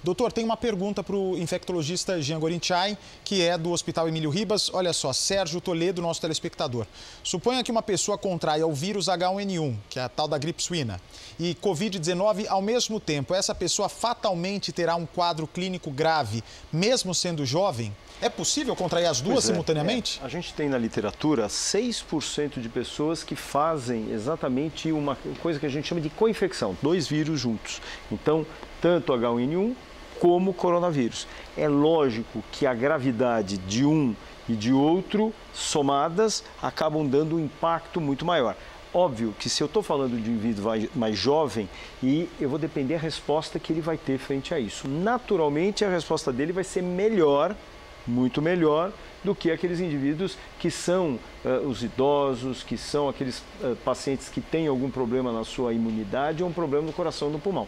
Doutor, tem uma pergunta para o infectologista Jean Gorinchai, que é do Hospital Emílio Ribas. Olha só, Sérgio Toledo, nosso telespectador. Suponha que uma pessoa contraia o vírus H1N1, que é a tal da gripe suína, e Covid-19 ao mesmo tempo. Essa pessoa fatalmente terá um quadro clínico grave, mesmo sendo jovem? É possível contrair as duas simultaneamente? A gente tem na literatura 6% de pessoas que fazem exatamente uma coisa que a gente chama de co-infecção, 2 vírus juntos. Então, tanto H1N1 como coronavírus. É lógico que a gravidade de um e de outro, somadas, acabam dando um impacto muito maior. Óbvio que se eu estou falando de um indivíduo mais jovem, e eu vou depender da resposta que ele vai ter frente a isso. Naturalmente, a resposta dele vai ser melhor, muito melhor do que aqueles indivíduos que são os idosos, que são aqueles pacientes que têm algum problema na sua imunidade ou um problema no coração ou no pulmão.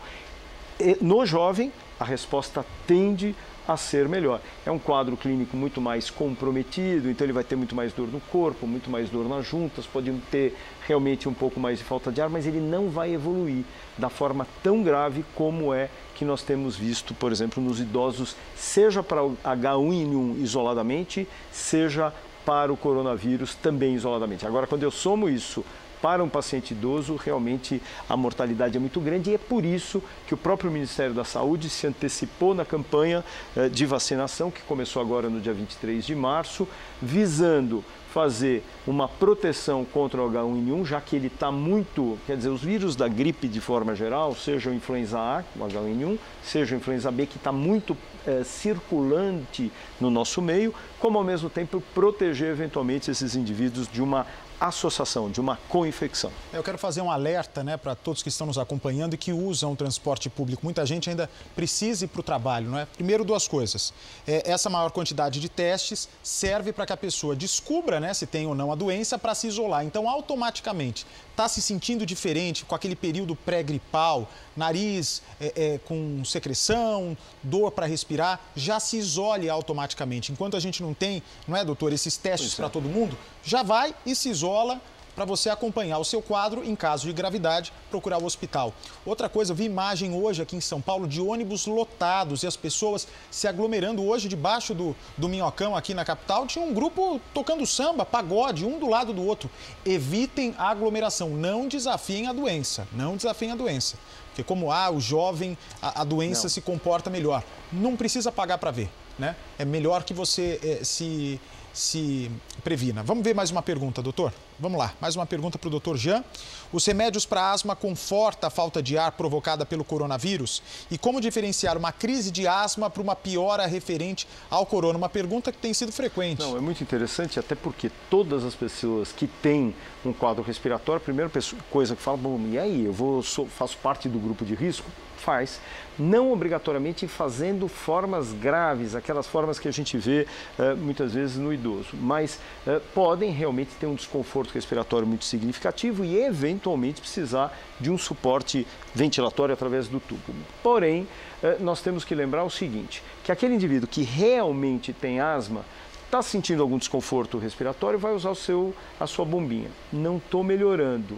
No jovem, a resposta tende a ser melhor. É um quadro clínico muito mais comprometido, então ele vai ter muito mais dor no corpo, muito mais dor nas juntas, pode ter realmente um pouco mais de falta de ar, mas ele não vai evoluir da forma tão grave como é que nós temos visto, por exemplo, nos idosos, seja para o H1N1 isoladamente, seja para o coronavírus também isoladamente. Agora, quando eu somo isso para um paciente idoso, realmente a mortalidade é muito grande, e é por isso que o próprio Ministério da Saúde se antecipou na campanha de vacinação, que começou agora no dia 23 de março, visando fazer uma proteção contra o H1N1, já que ele está muito, quer dizer, os vírus da gripe de forma geral, seja o influenza A, o H1N1, seja o influenza B, que está muito circulante no nosso meio, como ao mesmo tempo proteger eventualmente esses indivíduos de uma associação, de uma co-infecção. Eu quero fazer um alerta, né, para todos que estão nos acompanhando e que usam o transporte público. Muita gente ainda precisa ir para o trabalho, não é? Primeiro, duas coisas. Essa maior quantidade de testes serve para que a pessoa descubra, né, se tem ou não a doença, para se isolar. Então, automaticamente, está se sentindo diferente com aquele período pré-gripal, nariz com secreção, dor para respirar, já se isole automaticamente. Enquanto a gente não tem, não é, doutor, esses testes para todo mundo, já vai e se isola para você acompanhar o seu quadro. Em caso de gravidade, procurar o hospital. Outra coisa, eu vi imagem hoje aqui em São Paulo de ônibus lotados e as pessoas se aglomerando hoje debaixo do Minhocão aqui na capital. Tinha um grupo tocando samba, pagode, um do lado do outro. Evitem a aglomeração, não desafiem a doença, não desafiem a doença. Porque como o jovem, a doença se comporta melhor. Não precisa pagar para ver, né? É melhor que você se previna. Vamos ver mais uma pergunta, doutor? Vamos lá, mais uma pergunta para o doutor Jean. Os remédios para asma confortam a falta de ar provocada pelo coronavírus? E como diferenciar uma crise de asma para uma piora referente ao corona? Uma pergunta que tem sido frequente. Não, é muito interessante, até porque todas as pessoas que têm um quadro respiratório, a primeira coisa que fala, bom, e aí, faço parte do grupo de risco? Faz, não obrigatoriamente fazendo formas graves, aquelas formas que a gente vê muitas vezes no idoso, mas podem realmente ter um desconforto respiratório muito significativo e eventualmente precisar de um suporte ventilatório através do tubo. Porém, nós temos que lembrar o seguinte, que aquele indivíduo que realmente tem asma, está sentindo algum desconforto respiratório, vai usar a sua bombinha. Não estou melhorando.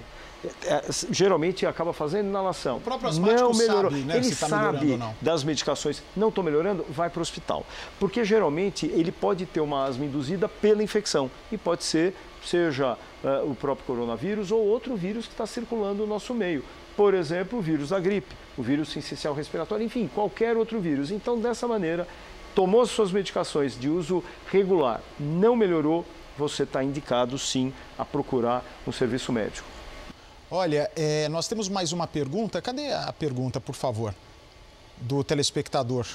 Geralmente acaba fazendo inalação. O próprio asmático não melhorou. sabe, né, ele se tá sabe ou não. Das medicações, não estou melhorando, vai para o hospital. Porque geralmente ele pode ter uma asma induzida pela infecção e pode ser, seja o próprio coronavírus ou outro vírus que está circulando no nosso meio. Por exemplo, o vírus da gripe, o vírus sincicial respiratório, enfim, qualquer outro vírus. Então, dessa maneira, tomou as suas medicações de uso regular, não melhorou, você está indicado sim a procurar um serviço médico. Olha, nós temos mais uma pergunta. Cadê a pergunta, por favor, do telespectador?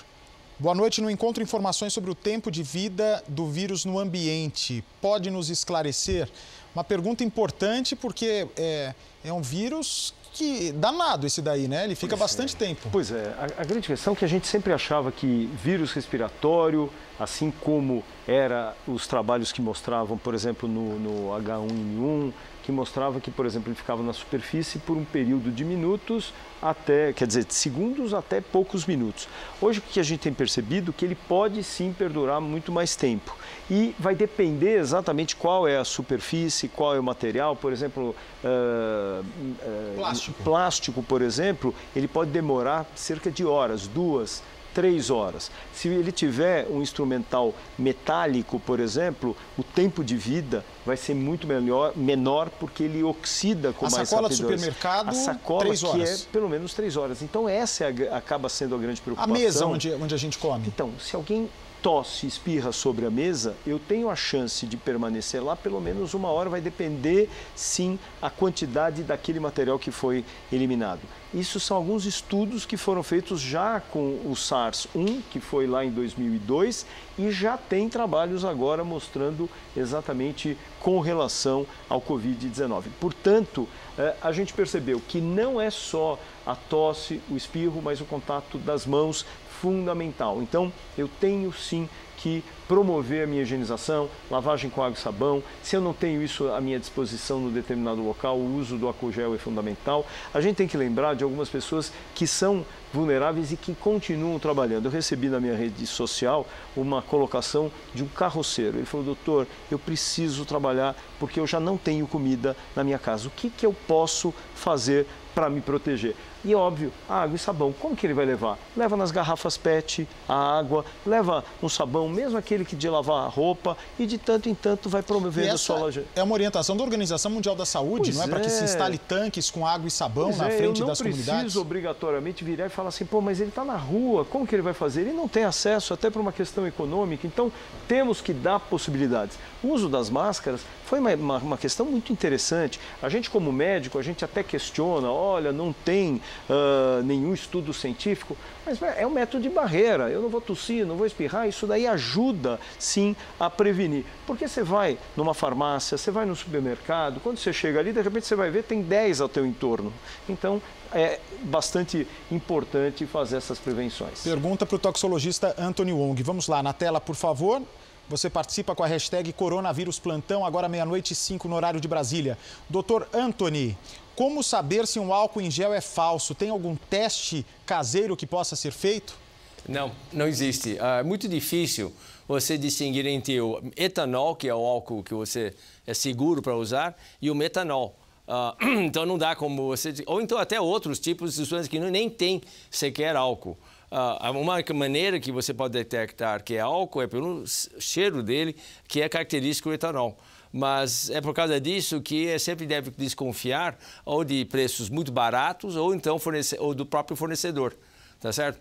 Boa noite, não encontro informações sobre o tempo de vida do vírus no ambiente. Pode nos esclarecer? Uma pergunta importante porque é um vírus que danado esse daí, né? Ele fica bastante tempo. Pois é, a grande questão é que a gente sempre achava que vírus respiratório, assim como os trabalhos que mostravam, por exemplo, no H1N1, que mostrava que, por exemplo, ele ficava na superfície por um período de minutos até, quer dizer, de segundos até poucos minutos. Hoje o que a gente tem percebido é que ele pode sim perdurar muito mais tempo. E vai depender exatamente qual é a superfície, qual é o material. Por exemplo, plástico, por exemplo, ele pode demorar cerca de horas, 2, 3 horas. Se ele tiver um instrumental metálico, por exemplo, o tempo de vida vai ser muito menor porque ele oxida com mais rapidez. A sacola do supermercado, a sacola 3 horas. Que é pelo menos 3 horas. Então essa acaba sendo a grande preocupação. A mesa onde a gente come. Então, se alguém tosse, espirra sobre a mesa, eu tenho a chance de permanecer lá pelo menos 1 hora, vai depender, sim, a quantidade daquele material que foi eliminado. Isso são alguns estudos que foram feitos já com o SARS-1, que foi lá em 2002, e já tem trabalhos agora mostrando exatamente com relação ao Covid-19. Portanto, a gente percebeu que não é só a tosse, o espirro, mas o contato das mãos fundamental. Então, eu tenho sim que promover a minha higienização, lavagem com água e sabão. Se eu não tenho isso à minha disposição no determinado local, o uso do álcool gel é fundamental. A gente tem que lembrar de algumas pessoas que são vulneráveis e que continuam trabalhando. Eu recebi na minha rede social uma colocação de um carroceiro. Ele falou: doutor, eu preciso trabalhar porque eu já não tenho comida na minha casa. O que eu posso fazer para me proteger? E óbvio, água e sabão. Como que ele vai levar? Leva nas garrafas PET, a água, leva um sabão, mesmo aquele que de lavar a roupa, e de tanto em tanto vai promovendo a sua loja. É uma orientação da Organização Mundial da Saúde, não é? Para que se instale tanques com água e sabão na frente das comunidades? Eu não preciso obrigatoriamente virar e falar assim: pô, mas ele está na rua, como que ele vai fazer? Ele não tem acesso até para uma questão econômica, então temos que dar possibilidades. O uso das máscaras foi uma questão muito interessante. A gente, como médico, a gente até questiona: olha, não tem nenhum estudo científico, mas é um método de barreira. Eu não vou tossir, não vou espirrar, isso daí ajuda sim a prevenir. Porque você vai numa farmácia, você vai no supermercado, quando você chega ali, de repente você vai ver, tem 10 ao teu entorno. Então, é bastante importante fazer essas prevenções. Pergunta para o toxicologista Anthony Wong. Vamos lá, na tela, por favor. Você participa com a hashtag Coronavírus Plantão, agora 00:05 no horário de Brasília. Doutor Anthony, como saber se um álcool em gel é falso? Tem algum teste caseiro que possa ser feito? Não existe. É muito difícil você distinguir entre o etanol, que é o álcool que você é seguro para usar, e o metanol. Então não dá como você... Ou então até outros tipos de substâncias que nem tem sequer álcool. Uma maneira que você pode detectar que é álcool é pelo cheiro dele, que é característico do etanol. Mas é por causa disso que sempre deve desconfiar ou de preços muito baratos ou então ou do próprio fornecedor, tá certo?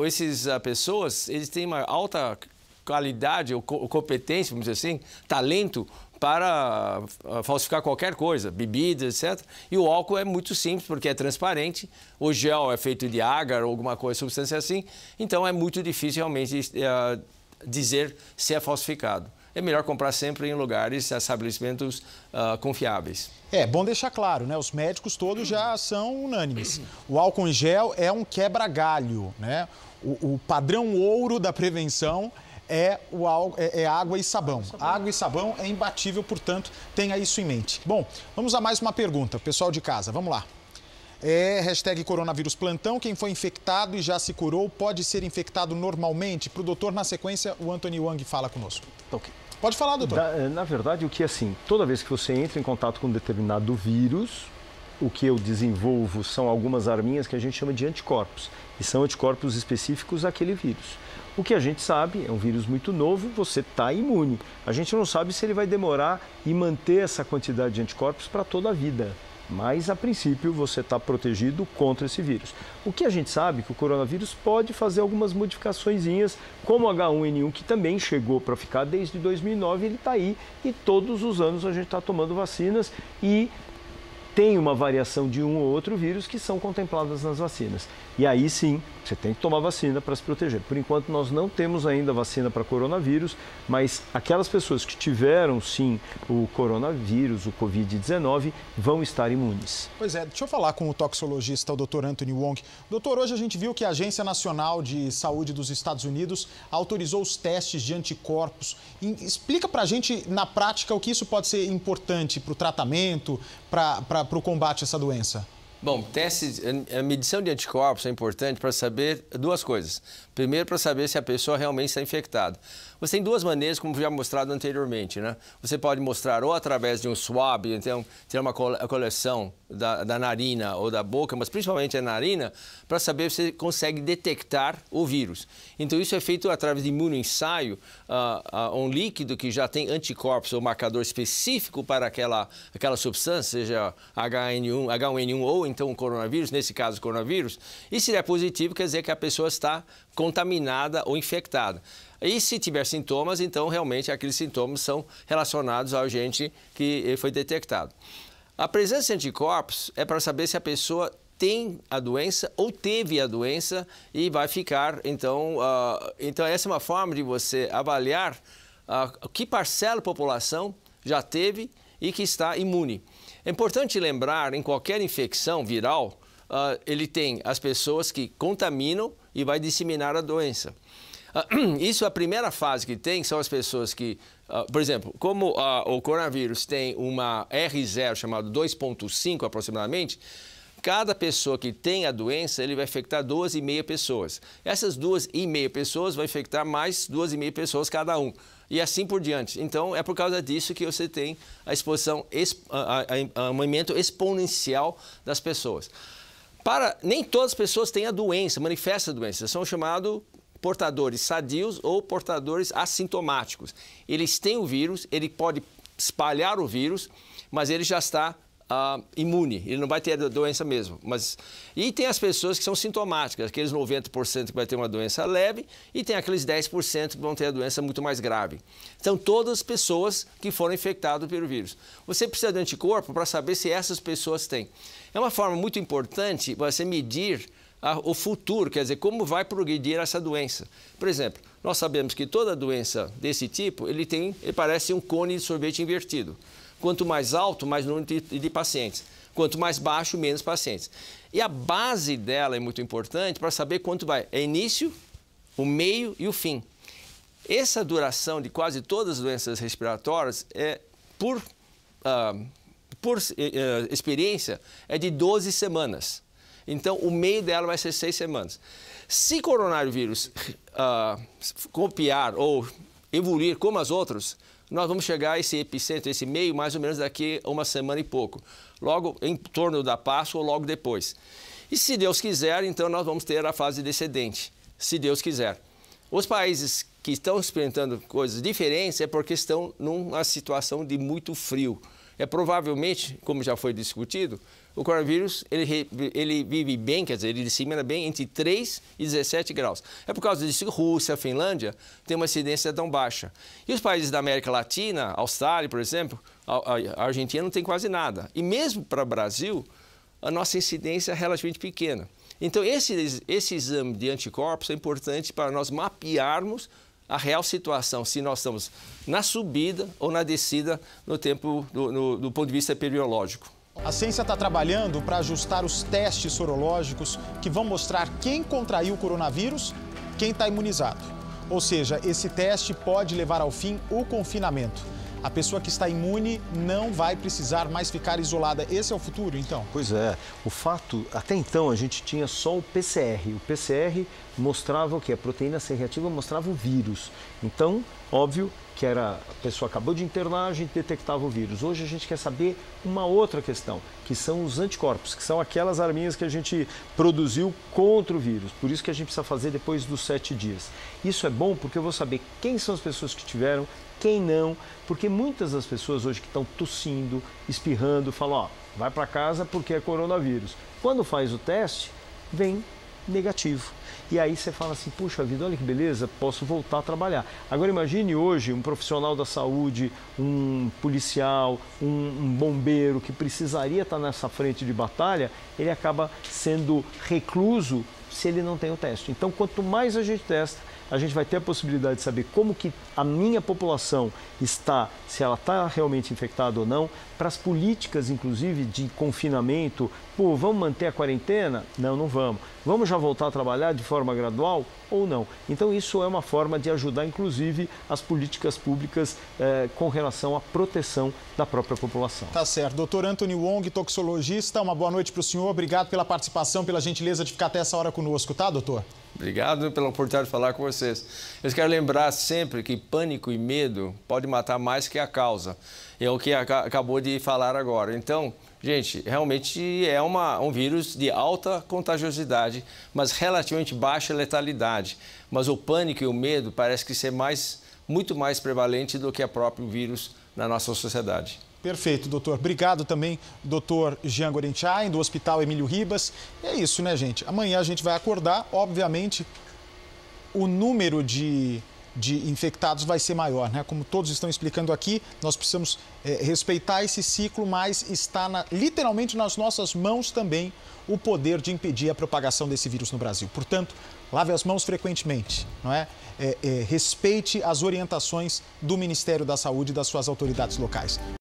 Essas pessoas, eles têm uma alta qualidade ou competência, vamos dizer assim, talento para falsificar qualquer coisa, bebidas, etc. E o álcool é muito simples, porque é transparente. O gel é feito de agar ou alguma coisa, substância assim. Então, é muito difícil realmente dizer se é falsificado. É melhor comprar sempre em lugares, estabelecimentos confiáveis. É bom deixar claro, né? Os médicos todos já são unânimes. O álcool em gel é um quebra-galho, né? O padrão ouro da prevenção é água e sabão. Água e sabão é imbatível, portanto, tenha isso em mente. Bom, vamos a mais uma pergunta, pessoal de casa, vamos lá. Hashtag Coronavírus Plantão, quem foi infectado e já se curou pode ser infectado normalmente? Para o doutor, na sequência, o Anthony Wong fala conosco. Okay. Pode falar, doutor. Na verdade, o que é assim, toda vez que você entra em contato com um determinado vírus, o que eu desenvolvo são algumas arminhas que a gente chama de anticorpos, e são anticorpos específicos àquele vírus. O que a gente sabe, é um vírus muito novo, você está imune. A gente não sabe se ele vai demorar e manter essa quantidade de anticorpos para toda a vida. Mas, a princípio, você está protegido contra esse vírus. O que a gente sabe é que o coronavírus pode fazer algumas modificaçõezinhas, como o H1N1, que também chegou para ficar desde 2009, ele está aí e todos os anos a gente está tomando vacinas e tem uma variação de um ou outro vírus que são contempladas nas vacinas. E aí sim, você tem que tomar vacina para se proteger. Por enquanto, nós não temos ainda vacina para coronavírus, mas aquelas pessoas que tiveram sim o coronavírus, o Covid-19, vão estar imunes. Pois é, deixa eu falar com o toxicologista, o Dr. Anthony Wong. Doutor, hoje a gente viu que a Agência Nacional de Saúde dos Estados Unidos autorizou os testes de anticorpos. Explica para a gente, na prática, o que isso pode ser importante para o tratamento, para o combate a essa doença. Bom, a medição de anticorpos é importante para saber duas coisas. Primeiro, para saber se a pessoa realmente está infectada. Você tem duas maneiras, como já mostrado anteriormente, né? Você pode mostrar ou através de um swab, então ter uma coleção da narina ou da boca, mas principalmente a narina, para saber se você consegue detectar o vírus. Então isso é feito através de imunoensaio, um líquido que já tem anticorpos ou marcador específico para aquela substância, seja H1N1 ou então o coronavírus, nesse caso o coronavírus, e se ele é positivo, quer dizer que a pessoa está contaminada ou infectada. E se tiver sintomas, então realmente aqueles sintomas são relacionados ao agente que foi detectado. A presença de anticorpos é para saber se a pessoa tem a doença ou teve a doença e vai ficar. Então essa é uma forma de você avaliar que parcela da população já teve e que está imune. É importante lembrar, em qualquer infecção viral, ele tem as pessoas que contaminam e vai disseminar a doença. Isso, a primeira fase que tem, são as pessoas que, por exemplo, como o coronavírus tem uma R0 chamado 2,5 aproximadamente, cada pessoa que tem a doença, ele vai infectar 2,5 pessoas. Essas 2,5 pessoas vão infectar mais 2,5 pessoas cada um. E assim por diante. Então, é por causa disso que você tem a exposição, um aumento exponencial das pessoas. Nem todas as pessoas têm a doença, manifestam a doença. São chamados portadores sadios ou portadores assintomáticos. Eles têm o vírus, ele pode espalhar o vírus, mas ele já está imune, ele não vai ter a doença mesmo. E tem as pessoas que são sintomáticas, aqueles 90% que vai ter uma doença leve e tem aqueles 10% que vão ter a doença muito mais grave. Então, todas as pessoas que foram infectadas pelo vírus. Você precisa de anticorpo para saber se essas pessoas têm. É uma forma muito importante você medir o futuro, quer dizer, como vai progredir essa doença. Por exemplo, nós sabemos que toda doença desse tipo, ele parece um cone de sorvete invertido. Quanto mais alto, mais número de pacientes. Quanto mais baixo, menos pacientes. E a base dela é muito importante para saber quanto vai. É início, o meio e o fim. Essa duração de quase todas as doenças respiratórias, por experiência, é de 12 semanas. Então, o meio dela vai ser 6 semanas. Se coronavírus copiar ou evoluir como as outras, nós vamos chegar a esse epicentro, esse meio, mais ou menos daqui a uma semana e pouco. Logo em torno da Páscoa ou logo depois. E se Deus quiser, então nós vamos ter a fase descendente. Se Deus quiser. Os países que estão experimentando coisas diferentes é porque estão numa situação de muito frio. Provavelmente, como já foi discutido, o coronavírus ele vive bem, quer dizer, ele dissemina bem entre 3 e 17 graus. É por causa disso que Rússia, Finlândia tem uma incidência tão baixa. E os países da América Latina, Austrália, por exemplo, a Argentina não tem quase nada. E mesmo para o Brasil, a nossa incidência é relativamente pequena. Então, esse exame de anticorpos é importante para nós mapearmos a real situação, se nós estamos na subida ou na descida no tempo, do ponto de vista epidemiológico. A ciência está trabalhando para ajustar os testes sorológicos que vão mostrar quem contraiu o coronavírus, quem está imunizado. Ou seja, esse teste pode levar ao fim o confinamento. A pessoa que está imune não vai precisar mais ficar isolada. Esse é o futuro, então? Pois é. O fato, até então, a gente tinha só o PCR. O PCR mostrava o quê? A proteína C reativa mostrava o vírus. Então, óbvio que a pessoa acabou de internar, a gente detectava o vírus. Hoje a gente quer saber uma outra questão, que são os anticorpos, que são aquelas arminhas que a gente produziu contra o vírus. Por isso que a gente precisa fazer depois dos 7 dias. Isso é bom porque eu vou saber quem são as pessoas que tiveram, quem não, porque muitas das pessoas hoje que estão tossindo, espirrando, falam, ó, vai para casa porque é coronavírus. Quando faz o teste, vem negativo. E aí você fala assim, puxa vida, olha que beleza, posso voltar a trabalhar. Agora imagine hoje um profissional da saúde, um policial, um bombeiro que precisaria estar nessa frente de batalha, ele acaba sendo recluso se ele não tem o teste. Então, quanto mais a gente testa, a gente vai ter a possibilidade de saber como que a minha população está, se ela está realmente infectada ou não, para as políticas, inclusive, de confinamento. Pô, vamos manter a quarentena? Não, não vamos. Vamos já voltar a trabalhar de forma gradual ou não? Então, isso é uma forma de ajudar, inclusive, as políticas públicas com relação à proteção da própria população. Tá certo. Doutor Anthony Wong, toxicologista, uma boa noite para o senhor. Obrigado pela participação, pela gentileza de ficar até essa hora conosco, tá, doutor? Obrigado pela oportunidade de falar com vocês. Eu quero lembrar sempre que pânico e medo pode matar mais que a causa. É o que acabou de falar agora. Então, gente, realmente é um vírus de alta contagiosidade, mas relativamente baixa letalidade. Mas o pânico e o medo parece que ser muito mais prevalente do que o próprio vírus na nossa sociedade. Perfeito, doutor. Obrigado também, doutor Jean Gorenchain, do Hospital Emílio Ribas. E é isso, né, gente? Amanhã a gente vai acordar, obviamente, o número de infectados vai ser maior, né? Como todos estão explicando aqui, nós precisamos respeitar esse ciclo, mas está literalmente nas nossas mãos também o poder de impedir a propagação desse vírus no Brasil. Portanto, lave as mãos frequentemente, não é? Respeite as orientações do Ministério da Saúde e das suas autoridades locais.